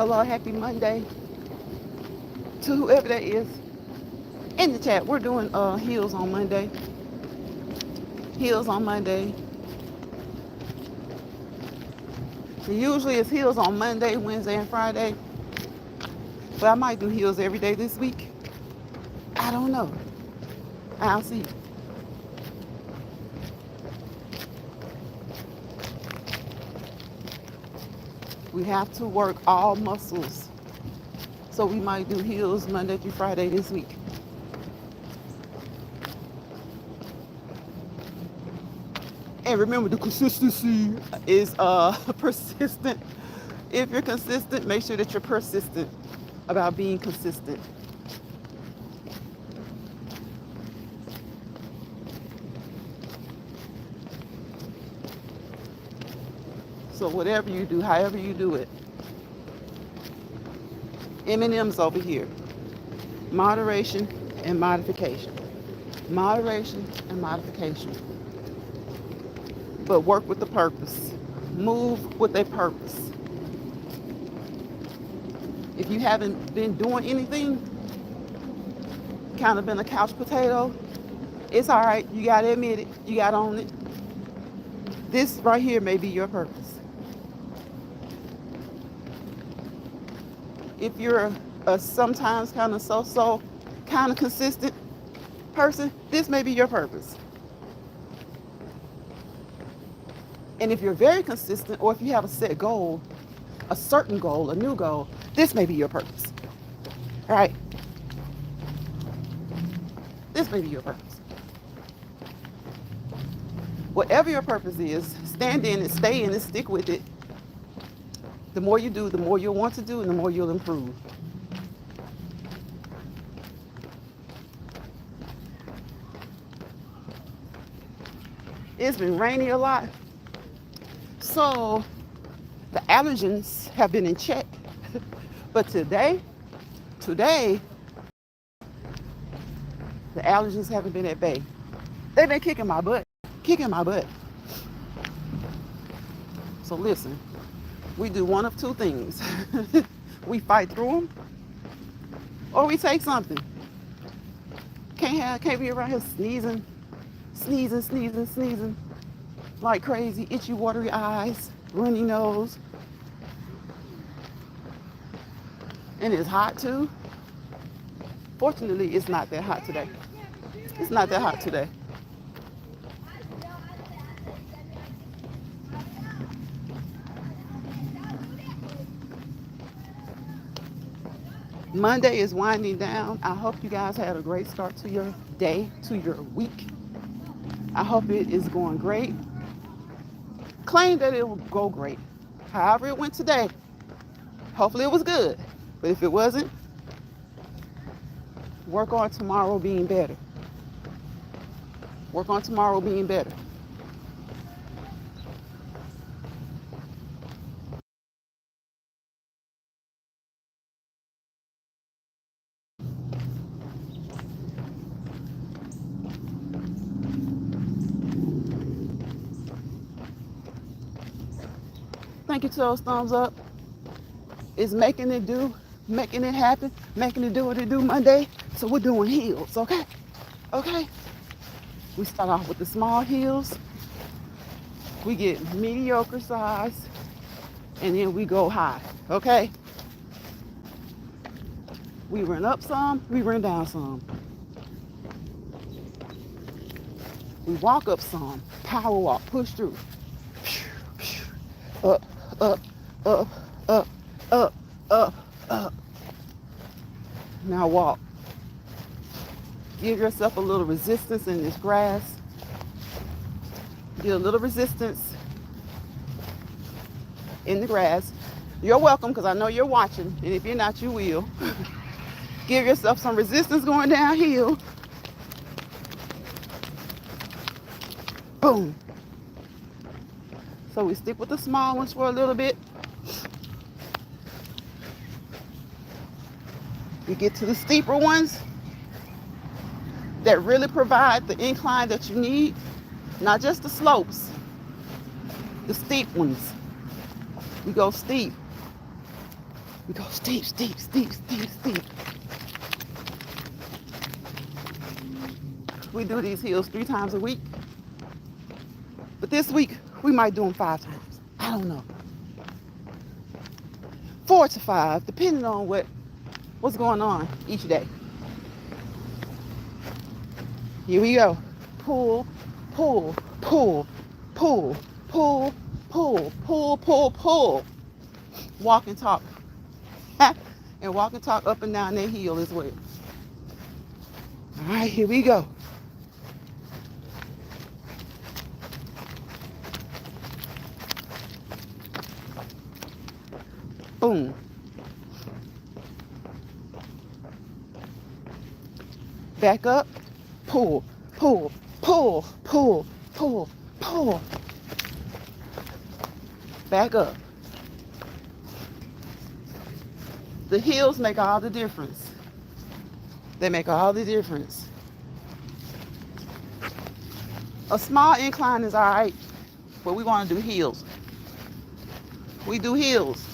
hello, happy Monday to whoever that is in the chat. We're doing heels on Monday. Heels on Monday. So usually it's heels on Monday, Wednesday, and Friday. But I might do heels every day this week. I don't know. I'll see. We have to work all muscles. So we might do heels Monday through Friday this week. And remember, the consistency is persistent. If you're consistent, make sure that you're persistent about being consistent. So whatever you do, however you do it. M&M's over here. Moderation and modification. Moderation and modification. But work with a purpose. Move with a purpose. If you haven't been doing anything, kind of been a couch potato, it's all right. You got to admit it. You got to own it. This right here may be your purpose. If you're a sometimes kind of so-so, kind of consistent person, this may be your purpose. And if you're very consistent, or if you have a set goal, a certain goal, a new goal, this may be your purpose. All right? This may be your purpose. Whatever your purpose is, stand in it, stay in it, stick with it. The more you do, the more you'll want to do, and the more you'll improve. It's been raining a lot, so the allergens have been in check. But today, the allergens haven't been at bay. They've been kicking my butt. So listen, we do one of two things. We fight through them, or we take something. Can't be around here sneezing like crazy, itchy, watery eyes, runny nose. And it's hot too. Fortunately, it's not that hot today. It's not that hot today. Monday is winding down. I hope you guys had a great start to your day, to your week. I hope it is going great. Claim that it will go great. However it went today, hopefully it was good. But if it wasn't, work on tomorrow being better. Work on tomorrow being better. Thank you to those thumbs up. It's making it do, making it happen, making it do what it do Monday. So we're doing heels, okay? Okay? We start off with the small heels. We get mediocre size, and then we go high, okay? We run up some, we run down some. We walk up some, power walk, push through. Up, up, up, up, up, up, up. Now walk. Give yourself a little resistance in this grass. Get a little resistance in the grass. You're welcome, because I know you're watching, and if you're not, you will. Give yourself some resistance going downhill. Boom. So we stick with the small ones for a little bit. We get to the steeper ones that really provide the incline that you need. Not just the slopes, the steep ones. We go steep. We go steep, steep, steep, steep, steep. We do these hills 3 times a week. But this week, we might do them 5 times. I don't know. 4 to 5, depending on what's going on each day. Here we go. Pull, pull, pull, pull, pull, pull, pull, pull, pull. Walk and talk. And walk and talk up and down that hill as well. All right, here we go. Boom. Back up. Pull, pull, pull, pull, pull, pull. Back up. The hills make all the difference. They make all the difference. A small incline is all right, but we want to do hills. We do hills.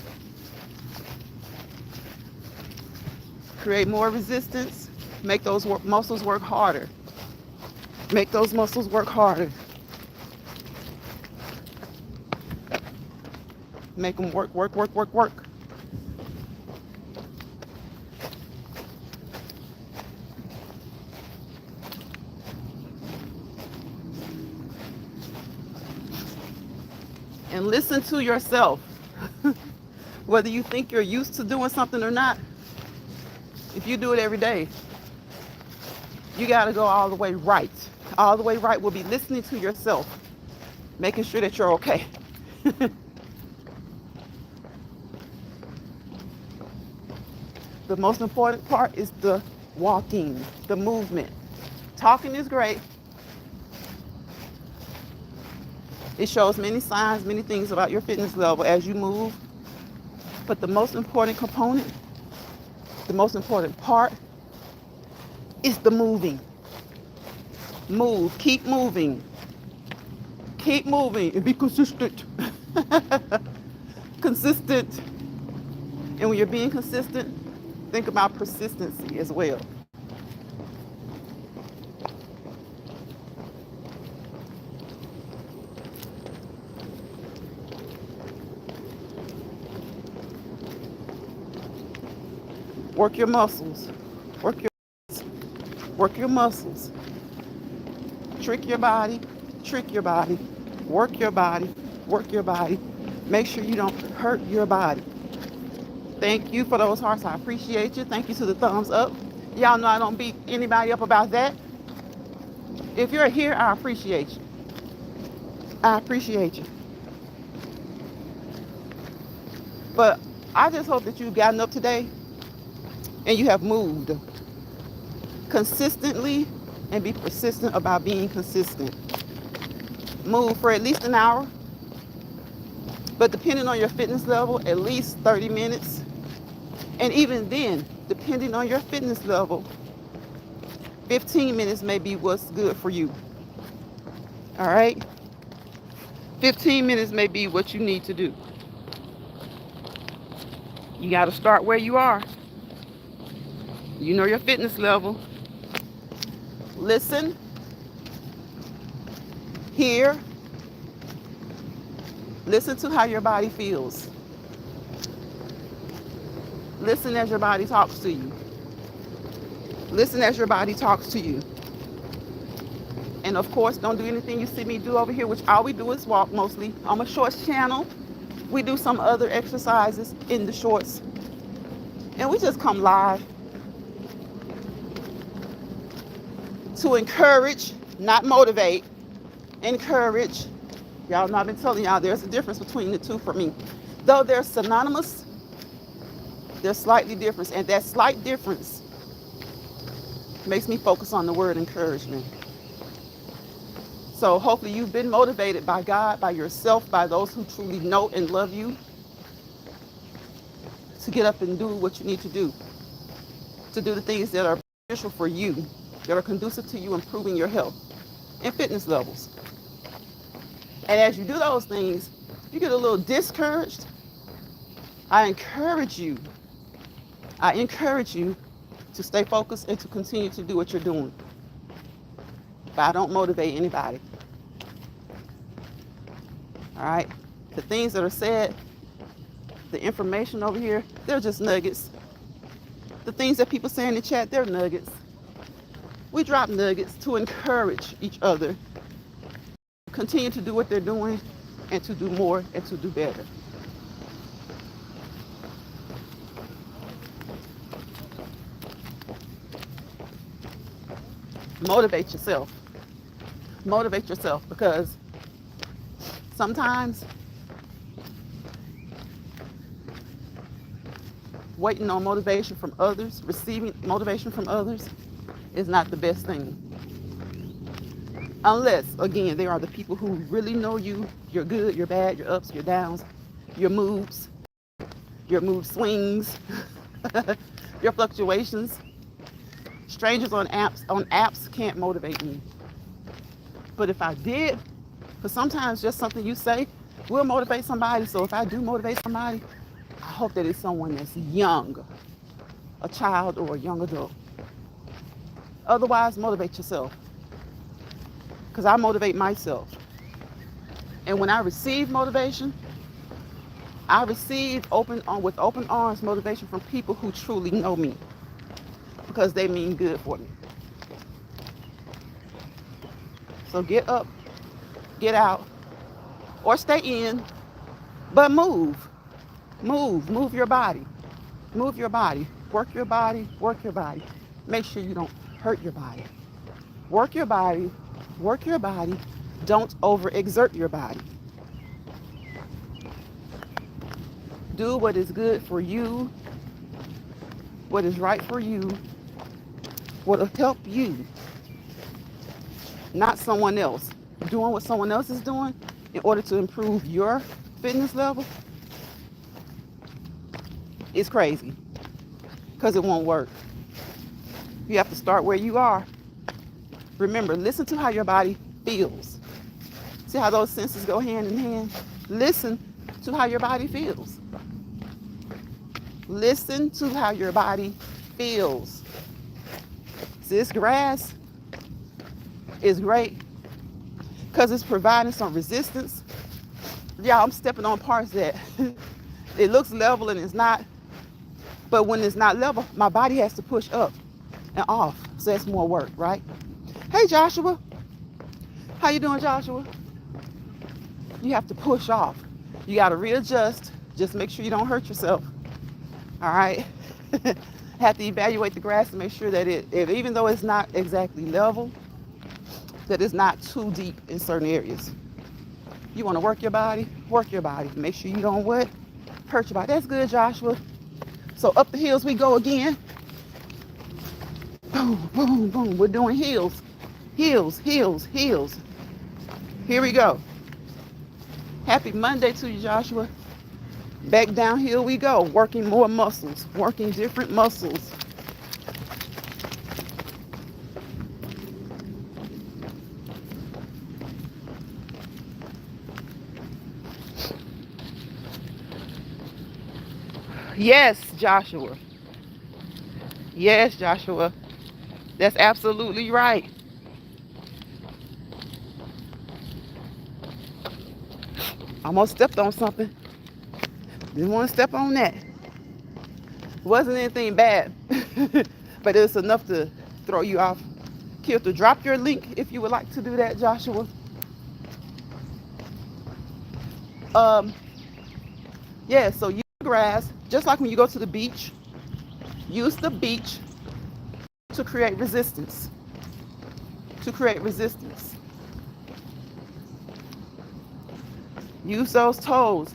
Create more resistance. Make those muscles work harder. Make those muscles work harder. Make them work, work, work, work, work. And listen to yourself. Whether you think you're used to doing something or not, if you do it every day, you got to go all the way right. All the way right will be listening to yourself, making sure that you're okay. The most important part is the walking, the movement. Talking is great. It shows many signs, many things about your fitness level as you move. But the most important component, the most important part is the moving. Move, keep moving. Keep moving and be consistent. Consistent. And when you're being consistent, think about persistency as well. Work your muscles. Work your muscles. Trick your body. Trick your body. Work your body. Work your body. Make sure you don't hurt your body. Thank you for those hearts. I appreciate you. Thank you to the thumbs up. Y'all know I don't beat anybody up about that. If you're here, I appreciate you. I appreciate you. But I just hope that you've gotten up today and you have moved consistently and be persistent about being consistent. Move for at least an hour, but depending on your fitness level, at least 30 minutes. And even then, depending on your fitness level, 15 minutes may be what's good for you. All right? 15 minutes may be what you need to do. You got to start where you are. You know your fitness level. Listen. Hear. Listen to how your body feels. Listen as your body talks to you. Listen as your body talks to you. And of course, don't do anything you see me do over here, which all we do is walk mostly. On my shorts channel, we do some other exercises in the shorts. And we just come live to encourage, not motivate, encourage. Y'all know I've been telling y'all there's a difference between the two for me. Though they're synonymous, they're slightly different. And that slight difference makes me focus on the word encouragement. So hopefully you've been motivated by God, by yourself, by those who truly know and love you to get up and do what you need to do the things that are beneficial for you, that are conducive to you improving your health and fitness levels. And as you do those things, you get a little discouraged. I encourage you I encourage you to stay focused and to continue to do what you're doing. But I don't motivate anybody. All right? The things that are said, the information over here, they're just nuggets. The things that people say in the chat, they're nuggets. We drop nuggets to encourage each other, continue to do what they're doing, and to do more and to do better. Motivate yourself. Motivate yourself, because sometimes waiting on motivation from others, receiving motivation from others, is not the best thing. Unless, again, they are the people who really know you, your good, your bad, your ups, your downs, your mood swings, your fluctuations. Strangers on apps can't motivate me. But if I did, because sometimes just something you say will motivate somebody. So if I do motivate somebody, I hope that it's someone that's young, a child or a young adult. Otherwise, motivate yourself. Because I motivate myself. And when I receive motivation, I receive with open arms motivation from people who truly know me, because they mean good for me. So get up, get out, or stay in, but move your body, move your body, work your body, work your body. Make sure you don't hurt your body. Work your body, don't overexert your body. Do what is good for you, what is right for you, what will help you, not someone else. Doing what someone else is doing in order to improve your fitness level is crazy, because it won't work. You have to start where you are. Remember, listen to how your body feels. See how those senses go hand in hand? Listen to how your body feels. Listen to how your body feels. See, this grass is great because it's providing some resistance. Yeah, I'm stepping on parts that it looks level and it's not. But when it's not level, my body has to push up and off. So that's more work, right? Hey, Joshua. How you doing, Joshua? You have to push off. You got to readjust. Just make sure you don't hurt yourself. All right? Have to evaluate the grass to make sure that even though it's not exactly level, that it's not too deep in certain areas. You want to work your body? Work your body. Make sure you don't what? Hurt your body. That's good, Joshua. So up the hills we go again. Boom, boom, boom. We're doing heels. Heels, heels, heels. Here we go. Happy Monday to you, Joshua. Back downhill we go. Working more muscles. Working different muscles. Yes, Joshua. Yes, Joshua. That's absolutely right. Almost stepped on something. Didn't want to step on that. Wasn't anything bad, but it's enough to throw you off kilter. Drop your link if you would like to do that, Joshua. Yeah, so use the grass, just like when you go to the beach. Use the beach to create resistance. To create resistance. Use those toes.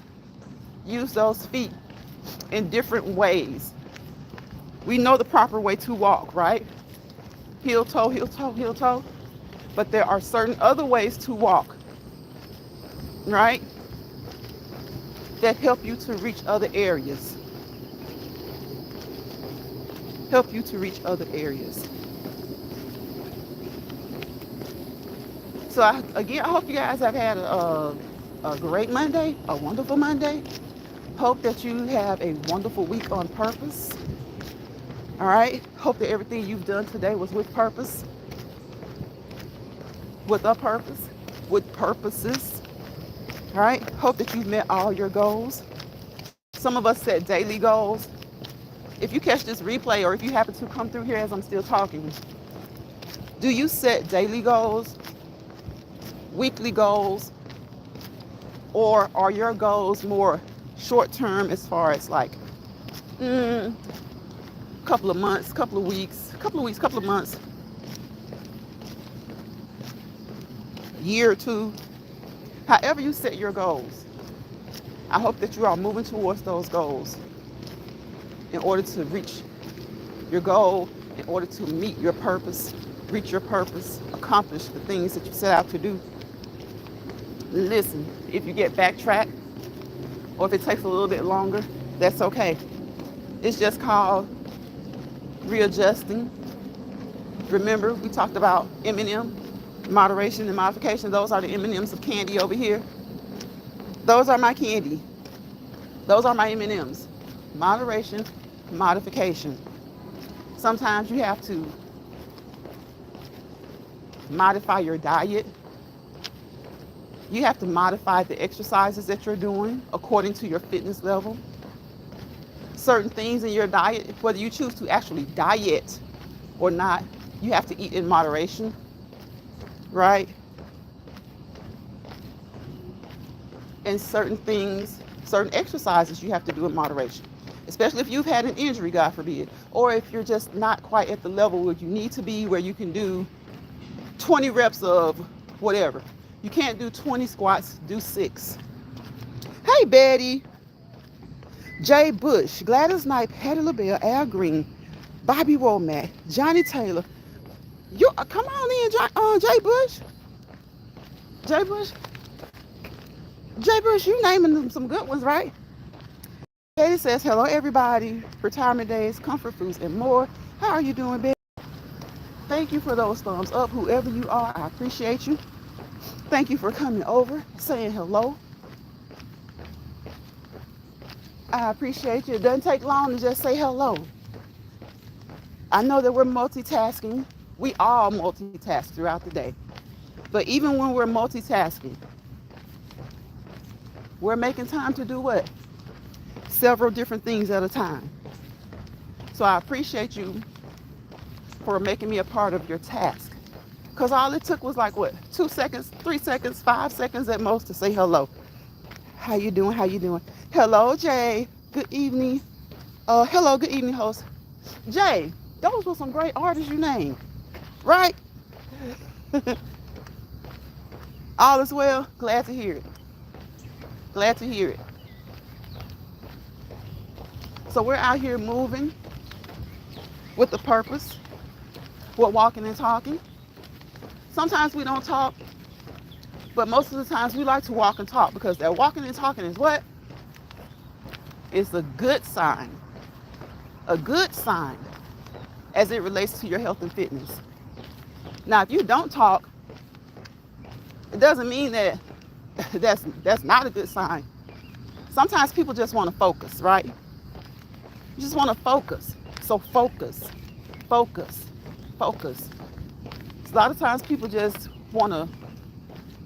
Use those feet in different ways. We know the proper way to walk, right? Heel toe, heel toe, heel toe. But there are certain other ways to walk, right? That help you to reach other areas. Help you to reach other areas. So I hope you guys have had a great Monday, a wonderful Monday. Hope that you have a wonderful week on purpose. All right. Hope that everything you've done today was with purpose, with a purpose, with purposes. All right. Hope that you've met all your goals. Some of us set daily goals. If you catch this replay or if you happen to come through here as I'm still talking, do you set daily goals, weekly goals, or are your goals more short term as far as like couple of months, couple of weeks, couple of months, year or two, however you set your goals? I hope that you are moving towards those goals in order to reach your goal, in order to meet your purpose, reach your purpose, accomplish the things that you set out to do. Listen, if you get backtracked or if it takes a little bit longer, that's okay. It's just called readjusting. Remember, we talked about M&M, moderation and modification. Those are the M&Ms of candy over here. Those are my candy. Those are my M&Ms. Moderation, modification. Sometimes you have to modify your diet. You have to modify the exercises that you're doing according to your fitness level. Certain things in your diet, whether you choose to actually diet or not, you have to eat in moderation, right? And certain things, certain exercises you have to do in moderation, especially if you've had an injury, God forbid, or if you're just not quite at the level where you need to be, where you can do 20 reps of whatever. You can't do 20 squats, do 6. Hey, Betty. Jay Bush, Gladys Knight, Patty LaBelle, Al Green, Bobby Womack, Johnny Taylor. You come on in, Jay Bush. Jay Bush. Jay Bush, you naming them some good ones, right? Katie says, hello, everybody. Retirement days, comfort foods, and more. How are you doing, Betty? Thank you for those thumbs up, whoever you are. I appreciate you. Thank you for coming over, saying hello. I appreciate you. It doesn't take long to just say hello. I know that we're multitasking. We all multitask throughout the day. But even when we're multitasking, we're making time to do what? Several different things at a time. So I appreciate you for making me a part of your task. Because all it took was like what? 2 seconds, 3 seconds, 5 seconds at most to say hello. How you doing? How you doing? Hello, Jay. Good evening. Hello, good evening, host. Jay, those were some great artists you named, right? All is well. Glad to hear it. Glad to hear it. So we're out here moving with a purpose. We're walking and talking. Sometimes we don't talk, but most of the times we like to walk and talk because that walking and talking is what? It's a good sign. A good sign as it relates to your health and fitness. Now, if you don't talk, it doesn't mean that that's not a good sign. Sometimes people just want to focus, right? You just want to focus. So focus, focus, focus. A lot of times people just want to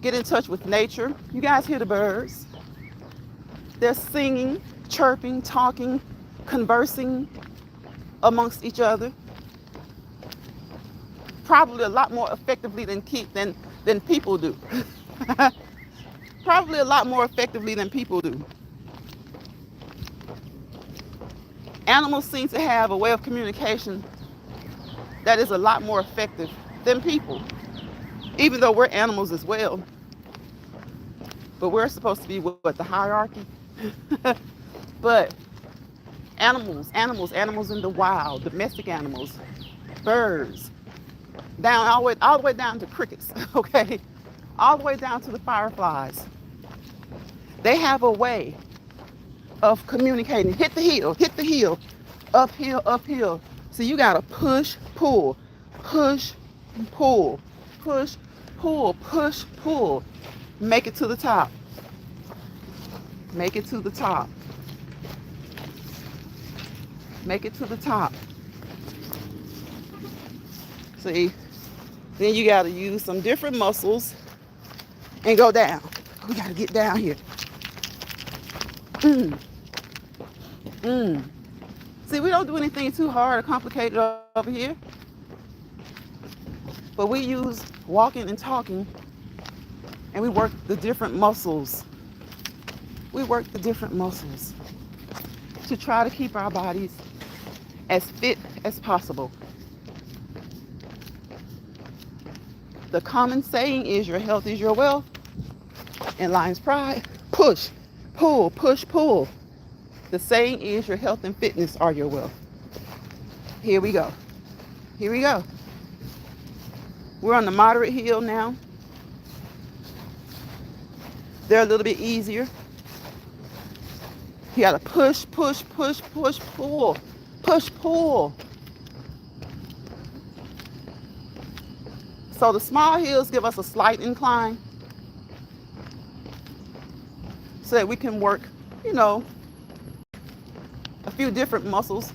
get in touch with nature. You guys hear the birds. They're singing, chirping, talking, conversing amongst each other. Probably a lot more effectively than people do. Probably a lot more effectively than people do. Animals seem to have a way of communication that is a lot more effective than people, even though we're animals as well. But we're supposed to be what the hierarchy. But animals in the wild, domestic animals, birds, down all the way down to crickets, okay? All the way down to the fireflies. They have a way of communicating. Hit the heel, uphill, uphill. So you gotta push, pull, push, pull, push, pull, push, pull. Make it to the top. Make it to the top. Make it to the top. See, then you got to use some different muscles and go down. We got to get down here. Mm, mm. See, we don't do anything too hard or complicated over here. But we use walking and talking, and we work the different muscles. We work the different muscles to try to keep our bodies as fit as possible. The common saying is your health is your wealth. In Lion's Pride, push, pull, push, pull. The saying is your health and fitness are your wealth. Here we go. Here we go. We're on the moderate hill now. They're a little bit easier. You gotta push, push, push, push, pull. Push, pull. So the small hills give us a slight incline so that we can work, a few different muscles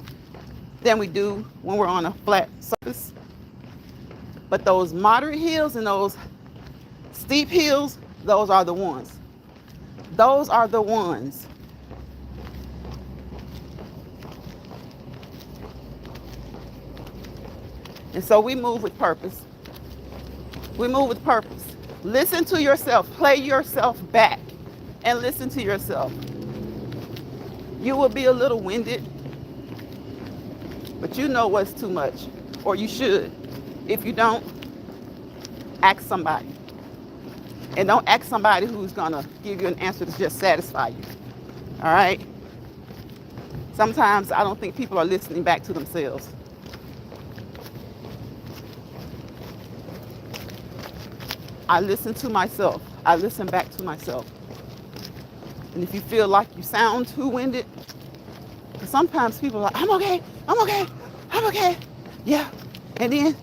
than we do when we're on a flat surface. But those moderate hills and those steep hills, those are the ones. Those are the ones. And so we move with purpose. We move with purpose. Listen to yourself. Play yourself back and listen to yourself. You will be a little winded, but you know what's too much, or you should. If you don't, ask somebody. And don't ask somebody who's gonna give you an answer to just satisfy you. All right? Sometimes I don't think people are listening back to themselves. I listen to myself. I listen back to myself. And if you feel like you sound too winded, because sometimes people are like, I'm okay, I'm okay, I'm okay. Yeah. And then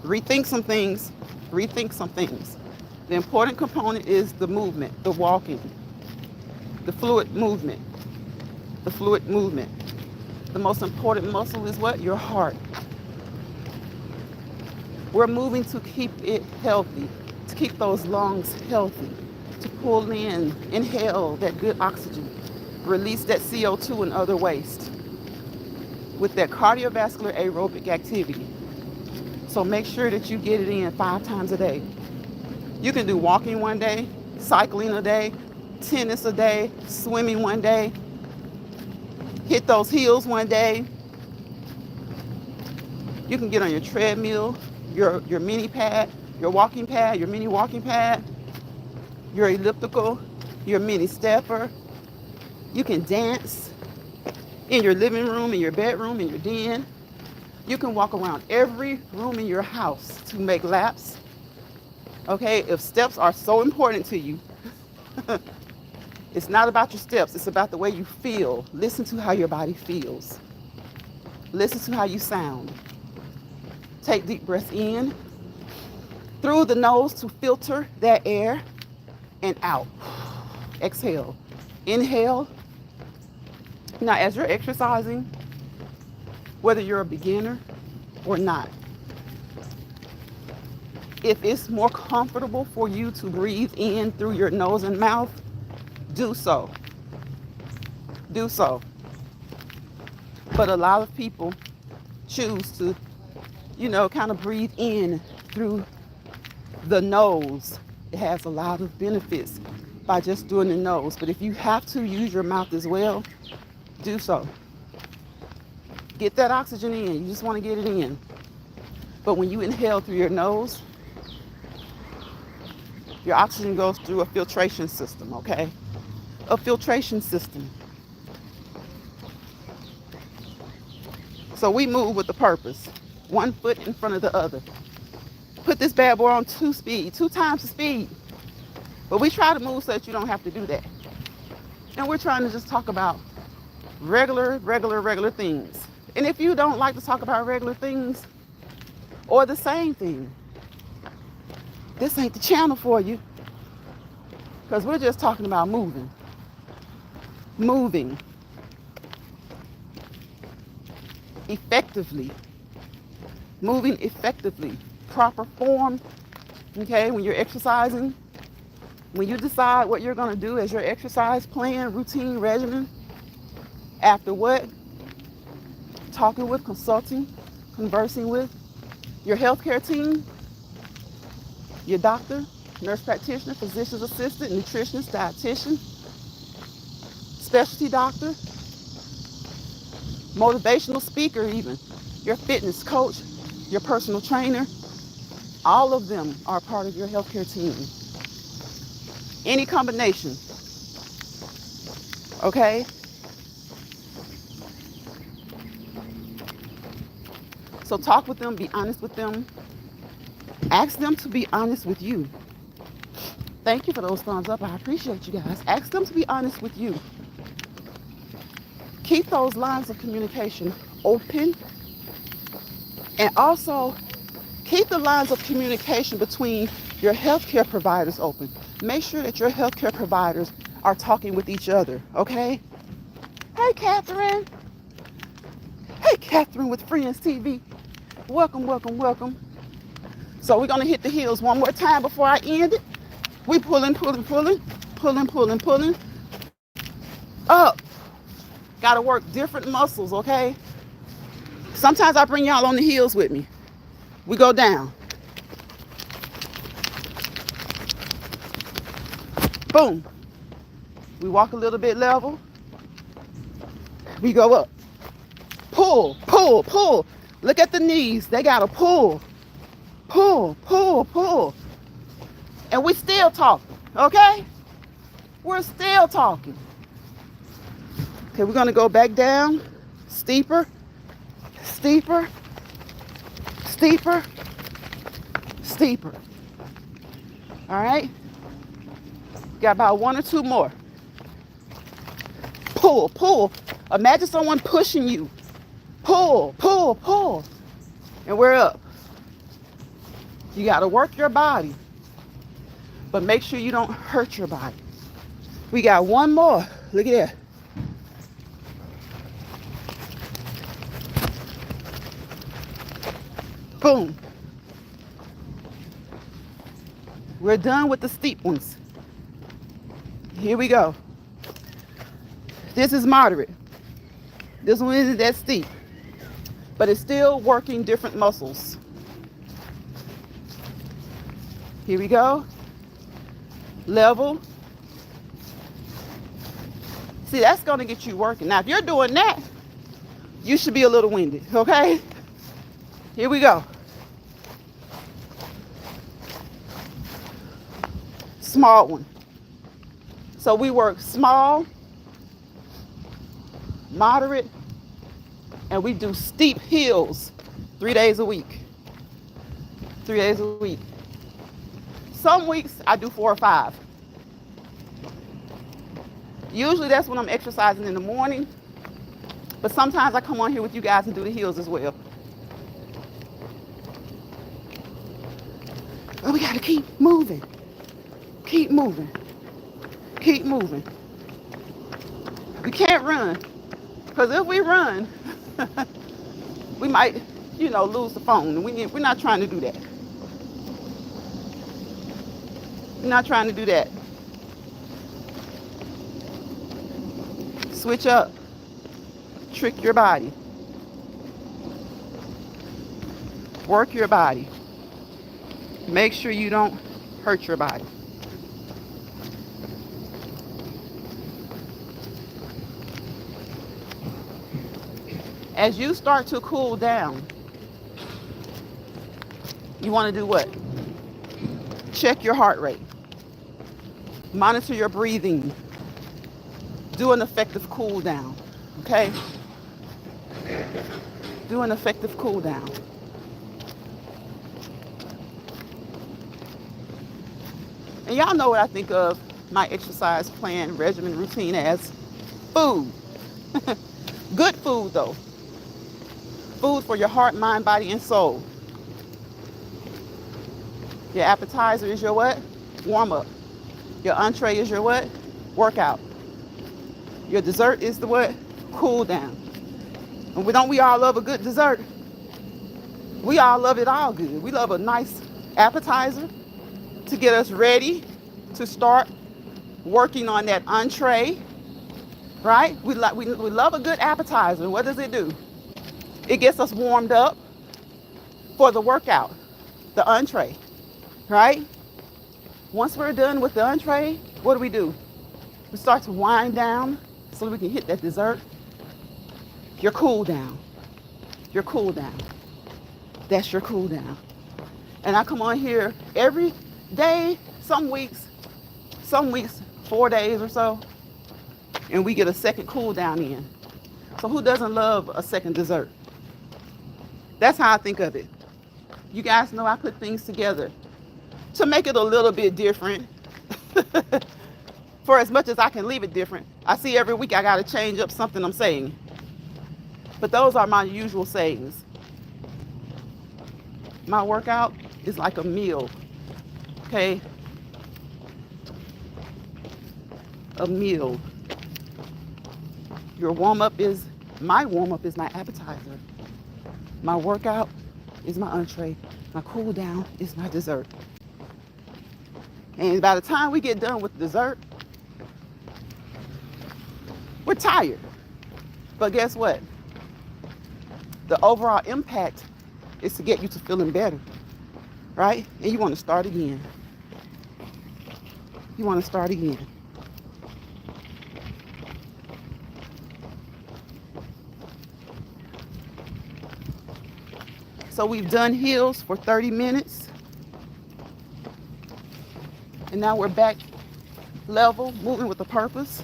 rethink some things. Rethink some things. The important component is the movement, the walking, the fluid movement. The fluid movement. The most important muscle is what? Your heart. We're moving to keep it healthy, to keep those lungs healthy, to pull in, inhale that good oxygen, release that CO2 and other waste with that cardiovascular aerobic activity. So make sure that you get it in 5 times a day. You can do walking one day, cycling a day, tennis a day, swimming one day, hit those hills one day. You can get on your treadmill, your mini pad, your walking pad, your mini walking pad, your elliptical, your mini stepper. You can dance in your living room, in your bedroom, in your den. You can walk around every room in your house to make laps. Okay, if steps are so important to you, it's not about your steps, it's about the way you feel. Listen to how your body feels. Listen to how you sound. Take deep breaths in through the nose to filter that air and out. Exhale. Inhale. Now, as you're exercising, whether you're a beginner or not, if it's more comfortable for you to breathe in through your nose and mouth, do so. Do so. But a lot of people choose to kind of breathe in through the nose. It has a lot of benefits by just doing the nose. But if you have to use your mouth as well, do so. Get that oxygen in. You just want to get it in. But when you inhale through your nose, your oxygen goes through a filtration system, okay? A filtration system. So we move with a purpose. 1 foot in front of the other. Put this bad boy on 2 times the speed. But we try to move so that you don't have to do that. And we're trying to just talk about regular things. And if you don't like to talk about regular things or the same thing, this ain't the channel for you. Because we're just talking about moving. Moving. effectively, moving effectively, proper form, okay, when you're exercising, when you decide what you're gonna do as your exercise plan, routine, regimen, after what? Talking with, consulting, conversing with your healthcare team, your doctor, nurse practitioner, physician's assistant, nutritionist, dietitian, specialty doctor, motivational speaker even, your fitness coach, your personal trainer, all of them are part of your healthcare team. Any combination, okay? So talk with them, be honest with them. Ask them to be honest with you. Thank you for those thumbs up. I appreciate you guys. Ask them to be honest with you. Keep those lines of communication open, and also keep the lines of communication between your healthcare providers open. Make sure that your healthcare providers are talking with each other, okay? Hey, Catherine. Hey, Catherine with Friends TV. Welcome, welcome, welcome. So we're gonna hit the heels one more time before I end it. We pulling, pulling, pulling, pulling, pulling, pulling. Up. Gotta work different muscles, okay? Sometimes I bring y'all on the heels with me. We go down. Boom. We walk a little bit level. We go up. Pull, pull, pull. Look at the knees. They gotta pull. Pull, pull, pull. And we still talking, okay? We're still talking. Okay, we're gonna go back down. Steeper, steeper, steeper, steeper. All right? Got about one or two more. Pull, pull. Imagine someone pushing you. Pull, pull, pull. And we're up. You gotta work your body, but make sure you don't hurt your body. We got one more. Look at that. Boom. We're done with the steep ones. Here we go. This is moderate. This one isn't that steep, but it's still working different muscles. Here we go. Level. See, that's gonna get you working. Now, if you're doing that, you should be a little winded, okay? Here we go. Small one. So we work small, moderate, and we do steep hills 3 days a week. 3 days a week. Some weeks I do 4 or 5. Usually that's when I'm exercising in the morning, but sometimes I come on here with you guys and do the hills as well. But we gotta keep moving. Keep moving. Keep moving. We can't run, because if we run, we might, lose the phone. And we're not trying to do that. We're not trying to do that. Switch up. Trick your body. Work your body. Make sure you don't hurt your body. As you start to cool down, you want to do what? Check your heart rate. Monitor your breathing. Do an effective cool down, okay? Do an effective cool down. And y'all know what I think of my exercise plan, regimen, routine as food. Good food though. Food for your heart, mind, body, and soul. Your appetizer is your what? Warm up. Your entree is your what? Workout. Your dessert is the what? Cool down. And we all love a good dessert? We all love it all good. We love a nice appetizer to get us ready to start working on that entree, right? We love a good appetizer. What does it do? It gets us warmed up for the workout, the entree, right? Once we're done with the entree, what do? We start to wind down so we can hit that dessert. Your cool down. Your cool down. That's your cool down. And I come on here every day, some weeks, 4 days or so, and we get a second cool down in. So who doesn't love a second dessert? That's how I think of it. You guys know I put things together to make it a little bit different. For as much as I can leave it different, I see every week I got to change up something I'm saying. But those are my usual sayings. My workout is like a meal, okay? A meal. My warm-up is my appetizer. My workout is my entree. My cool down is my dessert. And by the time we get done with dessert, we're tired. But guess what? The overall impact is to get you to feeling better, right? And you want to start again. You want to start again. So we've done heels for 30 minutes. And now we're back level, moving with a purpose.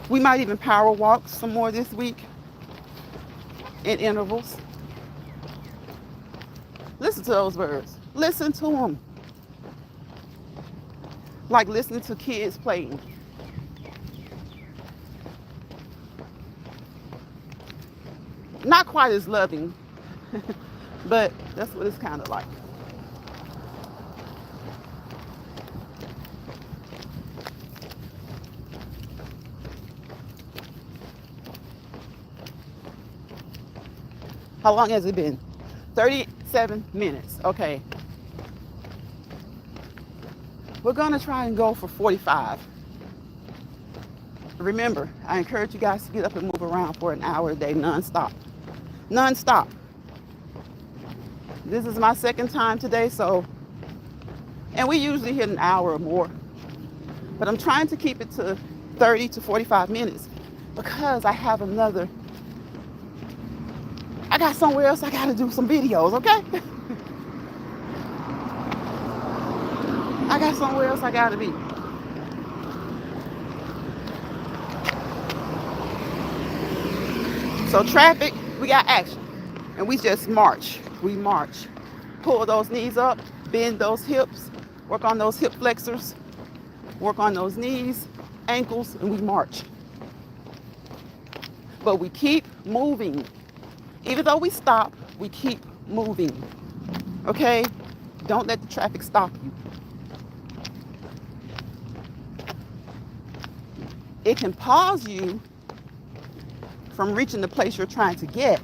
We might even power walk some more this week in intervals. Listen to those birds. Listen to them. Like listening to kids playing. Not quite as loving, but that's what it's kind of like. How long has it been? 37 minutes. Okay. We're going to try and go for 45. Remember, I encourage you guys to get up and move around for an hour a day, nonstop. Nonstop. This is my second time today, and we usually hit an hour or more. But I'm trying to keep it to 30 to 45 minutes because I got somewhere else I got to do some videos, okay? I got somewhere else I got to be. So traffic, we got action. And we just march. We march. Pull those knees up, bend those hips, work on those hip flexors, work on those knees, ankles, and we march. But we keep moving. Even though we stop, we keep moving. Okay? Don't let the traffic stop you. It can pause you from reaching the place you're trying to get,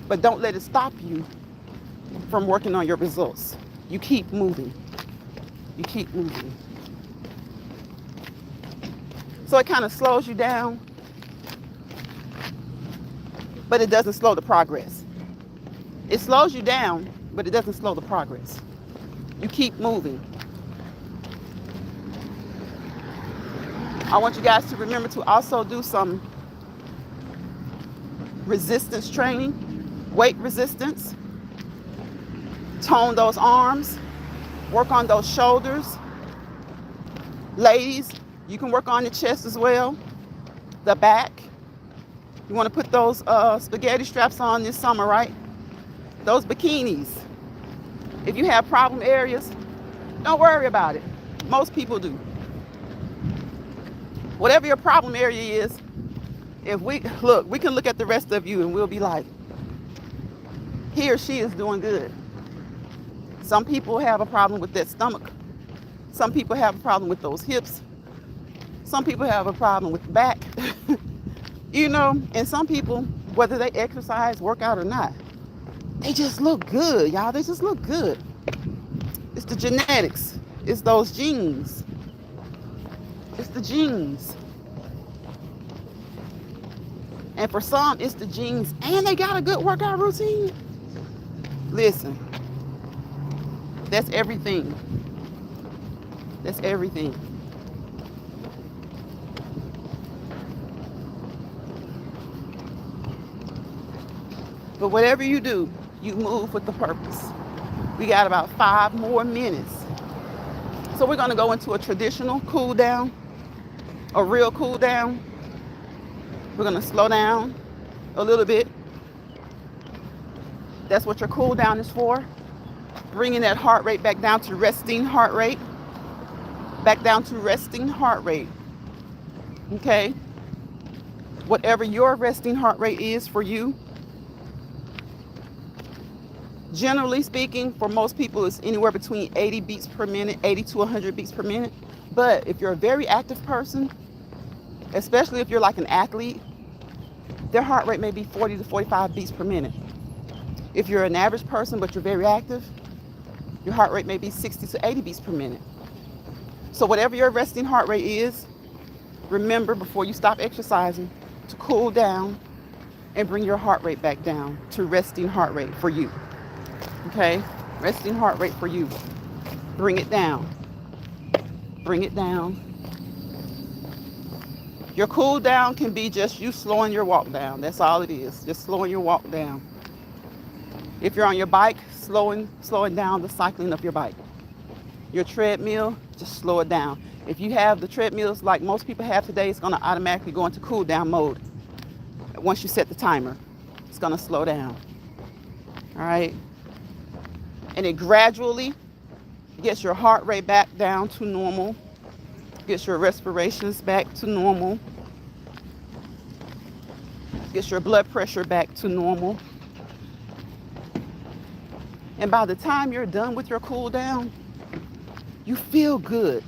but don't let it stop you from working on your results. You keep moving. You keep moving. So it kind of slows you down, but it doesn't slow the progress. It slows you down, but it doesn't slow the progress. You keep moving. I want you guys to remember to also do some resistance training, weight resistance. Tone those arms, work on those shoulders. Ladies, you can work on the chest as well, the back. You want to put those spaghetti straps on this summer, right? Those bikinis. If you have problem areas, don't worry about it. Most people do. Whatever your problem area is, we can look at the rest of you and we'll be like, he or she is doing good. Some people have a problem with their stomach. Some people have a problem with those hips. Some people have a problem with the back, you know, and some people, whether they exercise, work out or not, they just look good, y'all. They just look good. It's the genetics. It's those genes. It's the genes. And for some, it's the genes and they got a good workout routine. Listen, that's everything. That's everything. But whatever you do, you move with the purpose. We got about 5 more minutes. So we're gonna go into a traditional cool down, a real cool down. We're gonna slow down a little bit. That's what your cool down is for. Bringing that heart rate back down to resting heart rate. Back down to resting heart rate. Okay? Whatever your resting heart rate is for you. Generally speaking, for most people, it's anywhere between 80 beats per minute, 80 to 100 beats per minute. But if you're a very active person, especially if you're like an athlete, their heart rate may be 40 to 45 beats per minute. If you're an average person, but you're very active, your heart rate may be 60 to 80 beats per minute. So whatever your resting heart rate is, remember before you stop exercising to cool down and bring your heart rate back down to resting heart rate for you. Okay? Resting heart rate for you. Bring it down. Bring it down. Your cool down can be just you slowing your walk down. That's all it is. Just slowing your walk down. If you're on your bike, slowing down the cycling of your bike. Your treadmill, just slow it down. If you have the treadmills like most people have today, it's going to automatically go into cool down mode. Once you set the timer, it's going to slow down. All right? And it gradually gets your heart rate back down to normal. Gets your respirations back to normal. Gets your blood pressure back to normal. And by the time you're done with your cool down, you feel good.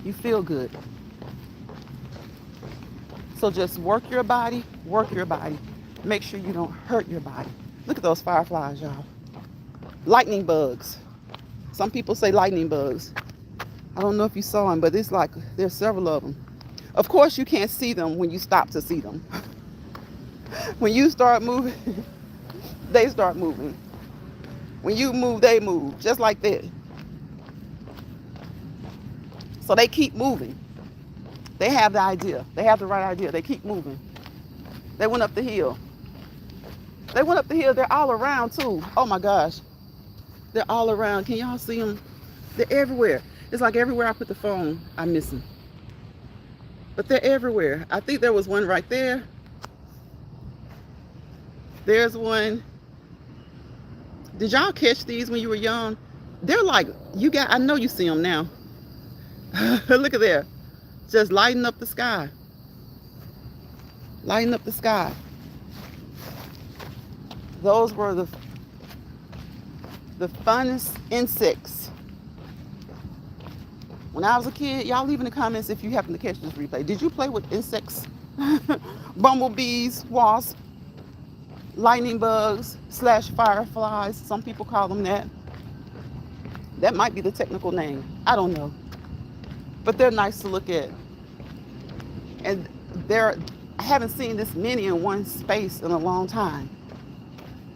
You feel good. So just work your body, work your body. Make sure you don't hurt your body. Look at those fireflies, y'all. Lightning bugs. Some people say lightning bugs. I don't know if you saw them, but it's like there's several of them. Of course, you can't see them when you stop to see them. When you start moving, they start moving. When you move, they move, just like that. So they keep moving. They have the idea. They have the right idea. They keep moving. They went up the hill. They went up the hill. They're all around, too. Oh, my gosh. They're all around. Can y'all see them? They're everywhere. It's like everywhere I put the phone, I miss them. But they're everywhere. I think there was one right there. There's one. Did y'all catch these when you were young? They're like, I know you see them now. Look at there. Just lighting up the sky. Lighting up the sky. Those were the funnest insects. When I was a kid, y'all leave in the comments if you happen to catch this replay. Did you play with insects? Bumblebees, wasps, lightning bugs, / fireflies. Some people call them that. That might be the technical name. I don't know. But they're nice to look at. And I haven't seen this many in one space in a long time.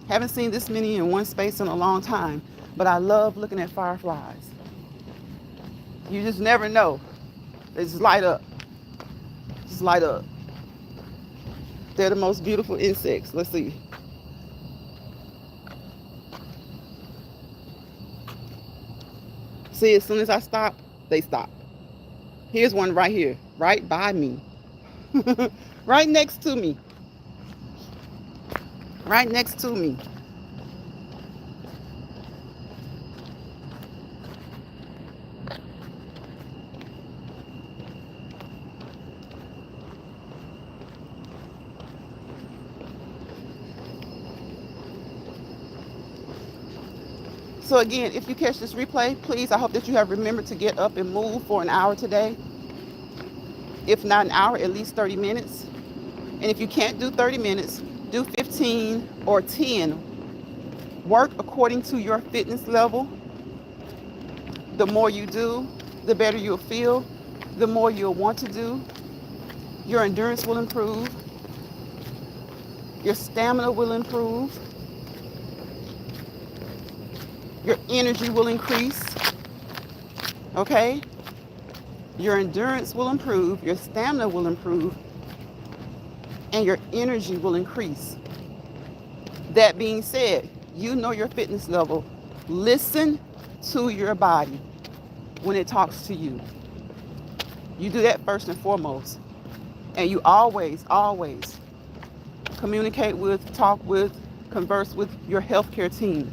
Haven't seen this many in one space in a long time. But I love looking at fireflies. You just never know. They just light up. Just light up. They're the most beautiful insects. Let's see. See, as soon as I stop, they stop. Here's one right here, right by me. Right next to me. Right next to me. So again, if you catch this replay, please, I hope that you have remembered to get up and move for an hour today. If not an hour, at least 30 minutes. And if you can't do 30 minutes, do 15 or 10. Work according to your fitness level. The more you do, the better you'll feel. The more you'll want to do. Your endurance will improve. Your stamina will improve. Your energy will increase. Okay? Your endurance will improve. Your stamina will improve. And your energy will increase. That being said, you know your fitness level. Listen to your body when it talks to you. You do that first and foremost. And you always communicate with, talk with, converse with your healthcare team.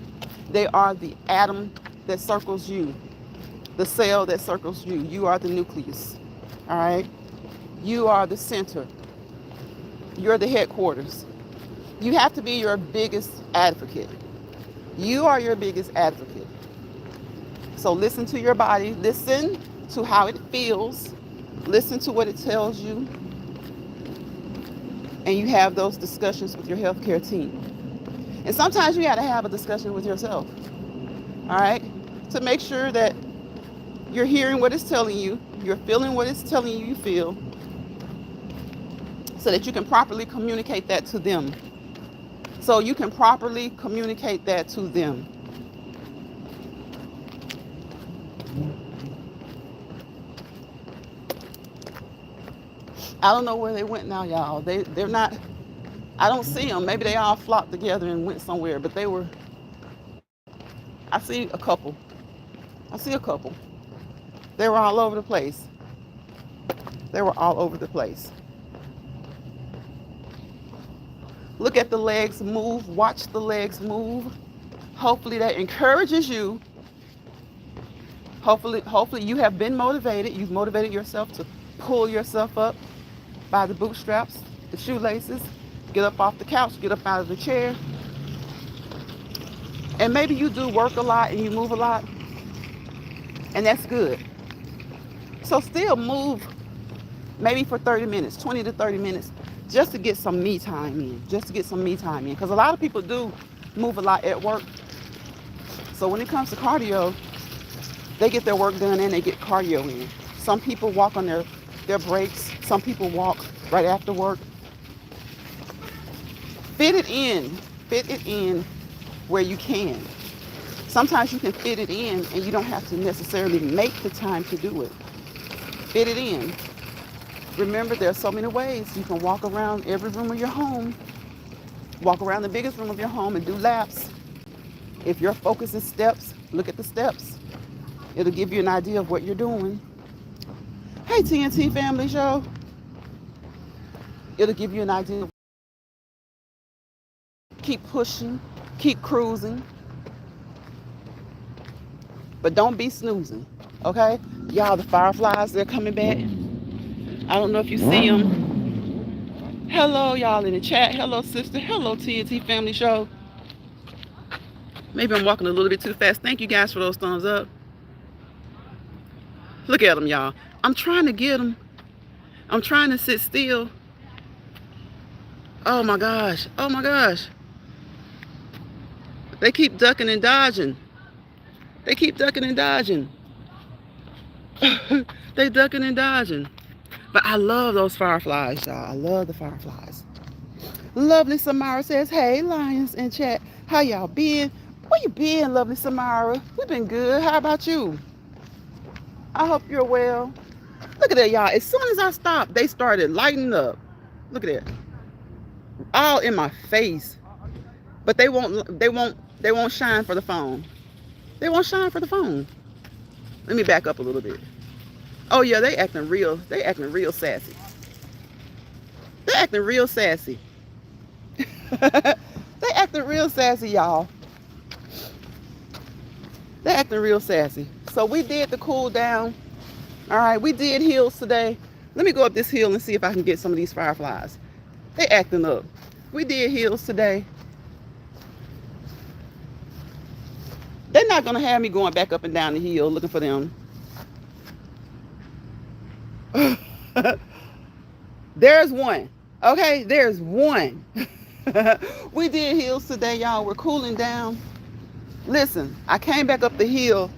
They are the atom that circles you, the cell that circles you. You are the nucleus. All right? You are the center. You're the headquarters. You have to be your biggest advocate. You are your biggest advocate. So listen to your body. Listen to how it feels. Listen to what it tells you. And you have those discussions with your healthcare team. And sometimes you got to have a discussion with yourself. All right? To make sure that you're hearing what it's telling you. You're feeling what it's telling you feel. So that you can properly communicate that to them. So you can properly communicate that to them. I don't know where they went now, y'all. They're not, I don't see them. Maybe they all flocked together and went somewhere, but I see a couple. They were all over the place. Look at the legs move. Watch the legs move. Hopefully that encourages you. Hopefully you have been motivated. You've motivated yourself to pull yourself up by the bootstraps, the shoelaces. Get up off the couch. Get up out of the chair. And maybe you do work a lot and you move a lot. And that's good. So still move maybe for 30 minutes, 20 to 30 minutes, just to get some me time in. Because a lot of people do move a lot at work. So when it comes to cardio, they get their work done and they get cardio in. Some people walk on their breaks. Some people walk right after work. Fit it in where you can. Sometimes you can fit it in and you don't have to necessarily make the time to do it. Fit it in. Remember, there are so many ways. You can walk around every room of your home. Walk around the biggest room of your home and do laps. If your focus is steps, look at the steps. It'll give you an idea of what you're doing. Hey, TNT Family Show. It'll give you an idea. Keep pushing. Keep cruising. But don't be snoozing. Okay? Y'all, the fireflies, they're coming back. I don't know if you see them. Hello, y'all in the chat. Hello, sister. Hello, TNT Family Show. Maybe I'm walking a little bit too fast. Thank you guys for those thumbs up. Look at them, y'all. I'm trying to get them. I'm trying to sit still. Oh my gosh. They keep ducking and dodging. They ducking and dodging. But I love those fireflies, y'all. I love the fireflies. Lovely Samara says, hey, Lions in chat. How y'all been? Where you been, lovely Samara? We've been good. How about you? I hope you're well. Look at that, y'all. As soon as I stopped, they started lighting up. Look at that. All in my face. But they won't shine for the phone. They won't shine for the phone. Let me back up a little bit. Oh yeah, they acting real sassy. They acting real sassy, y'all. They acting real sassy. So we did the cool down. All right, we did hills today. Let me go up this hill and see if I can get some of these fireflies. They acting up. We did hills today. They're not gonna have me going back up and down the hill looking for them. There's one. Okay, there's one. We did hills today, y'all. We're cooling down. Listen, I came back up the hill